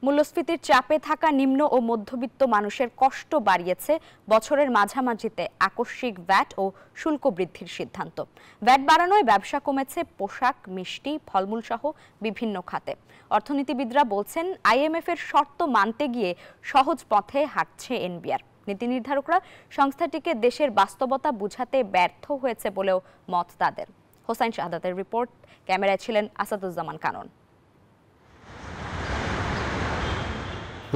মূল্যস্ফীতির চাপে থাকা নিম্ন ও মধ্যবিত্ত মানুষের কষ্ট বাড়িয়েছে বছরের মাঝামাঝিতে আকস্মিক ভ্যাট ও শুল্ক বৃদ্ধির সিদ্ধান্ত। ভ্যাট বাড়ানোয় ব্যবসা কমেছে পোশাক, মিষ্টি, ফলমূল সহ বিভিন্ন খাতে। অর্থনীতিবিদরা বলছেন, আইএমএফ এর শর্ত মানতে গিয়ে সহজ পথে হাঁটছে এনবিআর। নীতি নির্ধারকরা সংস্থাটিকে দেশের বাস্তবতা বুঝাতে ব্যর্থ হয়েছে বলেও মত তাদের। হোসাইন শাহাদাতের রিপোর্ট, ক্যামেরায় ছিলেন আসাদুজ্জামান কানন।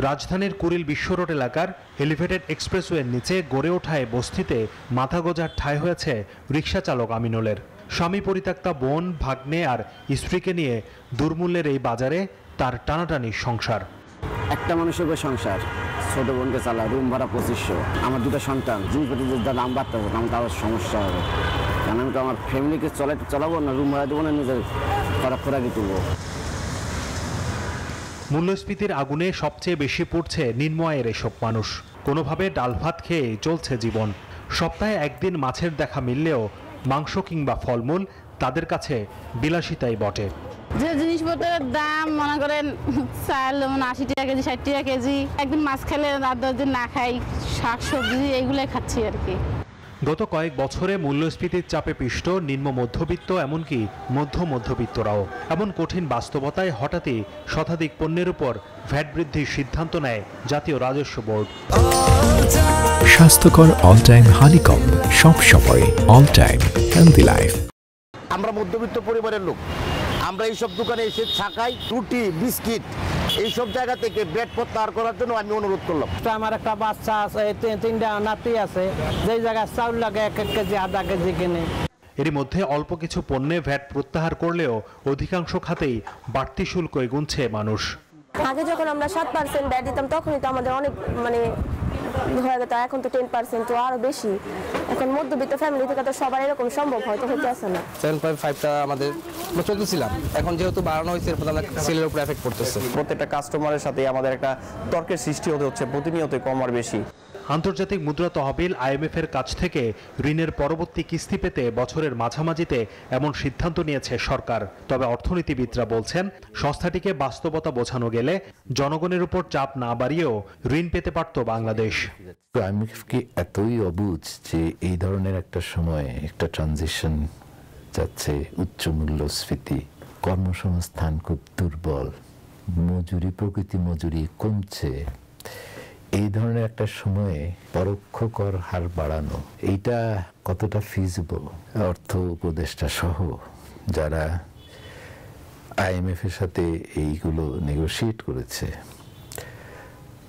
রাজধানীর কুড়িল বিশ্ব রোড এলাকার এলিভেটেড এক্সপ্রেসওয়ের নিচে গড়ে ওঠায় বস্তিতে মাথা গোঁজার ঠাঁই হয়েছে রিকশা চালক আমিনুলের। স্বামী পরিত্যক্তা বোন, ভাগ্নে আর স্ত্রীকে নিয়ে দুর্মূল্যের এই বাজারে তার টানাটানি সংসার। একটা মানুষের সংসার, ছোট বোনকে চালা, রুম ভাড়া 2500, আমার দুটো সন্তান, জিনিসপত্রের দাম বাড়তে হবে, আমার আরও সমস্যা হবে। কারণ আমি তো আমার ফ্যামিলিকে চালাবো না, রুম ভাড়া দেবো না, নিজের খোরাকি তুলবো। মূল্যস্ফীতির আগুনে সবচেয়ে বেশি পড়ছে নিম্ন আয়ের এসব মানুষ। কোনোভাবে ডাল ভাত খেয়ে চলছে জীবন। সপ্তাহে একদিন মাছের দেখা মিললেও মাংস কিংবা ফলমূল তাদের কাছে বিলাসিতাই বটে। যে জিনিসপত্রের দাম মনে করেন চাল 80 টাকা কেজি, 60 টাকা কেজি, একদিন মাছ খেলে আর 10 দিন না খাই, শাক সবজি এইগুলাই খাচ্ছি আর কি। গত কয়েক বছরে মূল্যস্ফীতির চাপে পিষ্ট নিম্ন মধ্যবিত্ত, এমনকি মধ্যবিত্তরাও। এমন কঠিন বাস্তবতায় হঠাৎই শতাধিক পণ্যের উপর ভ্যাট বৃদ্ধির সিদ্ধান্ত নেয় জাতীয় রাজস্ব বোর্ড। স্বাস্থ্যকর অল টাইম হানিকম, সব সময় অল টাইম হেলদি লাইফ। আমরা মধ্যবিত্ত পরিবারের লোক, আমরা এইসব দোকানে এসে ছাকাই, রুটি, বিস্কিট, এইসব জায়গা থেকে ভ্যাট প্রত্যাহার করার জন্য আমি অনুরোধ করলাম। আমার একটা বাচ্চা আছে, 3টা নাতি আছে, যেই জায়গায় চাউল লাগে 1 কেজি, আধা কেজি কিনে। এরই মধ্যে অল্প কিছু পণ্যে ভ্যাট প্রত্যাহার করলেও অধিকাংশ খাতেই বাড়তি শুল্কই গুনছে মানুষ। আগে যখন আমরা 7% ভ্যাট দিতাম তখনই তো আমাদের অনেক হয়ে যেত, এখন তো 10%, তো আরো বেশি। এখন মধ্যবিত্ত ফ্যামিলি থেকে তো সবার এরকম সম্ভব হয়তো হতে আসে না। 7.5টা আমাদের চলতেছিলাম, এখন যেহেতু বাড়ানো হয়েছে সেলের উপর এফেক্ট পড়তেছে। প্রত্যেকটা কাস্টমারের সাথে আমাদের একটা তর্কের সৃষ্টি হচ্ছে প্রতিনিয়ত, কম আর বেশি। আন্তর্জাতিক মুদ্রা তহবিল আইএমএফ এর কাছ থেকে ঋণের পরবর্তী কিস্তি পেতে বছরের মাঝামাঝিতে এমন সিদ্ধান্ত নিয়েছে সরকার। তবে অর্থনীতিবিদরা বলছেন, সংস্থাটিকে বাস্তবতা বোঝানো গেলে জনগণের উপর চাপ না বাড়িয়েও ঋণ পেতে পারত বাংলাদেশ। আইএমএফ কি এতই অবুঝ যে এই ধরনের একটা সময়ে একটা ট্রানজিশন যাচ্ছে, উচ্চ মূল্যস্ফীতি, কর্মসংস্থান খুব দুর্বল, প্রকৃতি মজুরি কমছে, এই ধরনের একটা সময়ে পরোক্ষ কর হার বাড়ানো, এইটা কতটা ফিজিবল? অর্থ উপদেষ্টা সহ যারা আইএমএফ এর সাথে এইগুলো নেগোশিয়েট করেছে,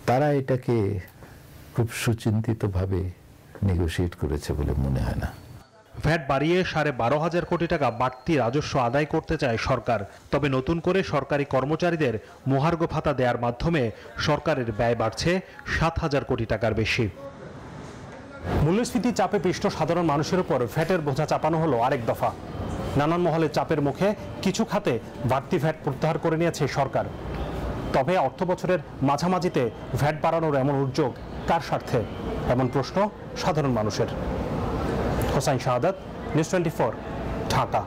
তারা এটাকে খুব সুচিন্তিতভাবে নেগোশিয়েট করেছে বলে মনে হয় না। ভ্যাট বাড়িয়ে 12,500 কোটি টাকা বাড়তি রাজস্ব আদায় করতে চায় সরকার। তবে নতুন করে সরকারি কর্মচারীদের মহার্ঘ ভাতা দেওয়ার মাধ্যমে সরকারের ব্যয় বাড়ছে 7,000 কোটি টাকার বেশি। মূল্যস্ফীতি চাপে পিষ্ট সাধারণ মানুষের উপর ভ্যাটের বোঝা চাপানো হলো আরেক দফা। নানান মহলে চাপের মুখে কিছু খাতে বাড়তি ভ্যাট প্রত্যাহার করে নিয়েছে সরকার। তবে অর্থ বছরের মাঝামাঝিতে ভ্যাট বাড়ানোর এমন উদ্যোগ কার স্বার্থে? এমন প্রশ্ন সাধারণ মানুষের। হোসাইন শাহাদাত, নিউজ 24, ঢাকা।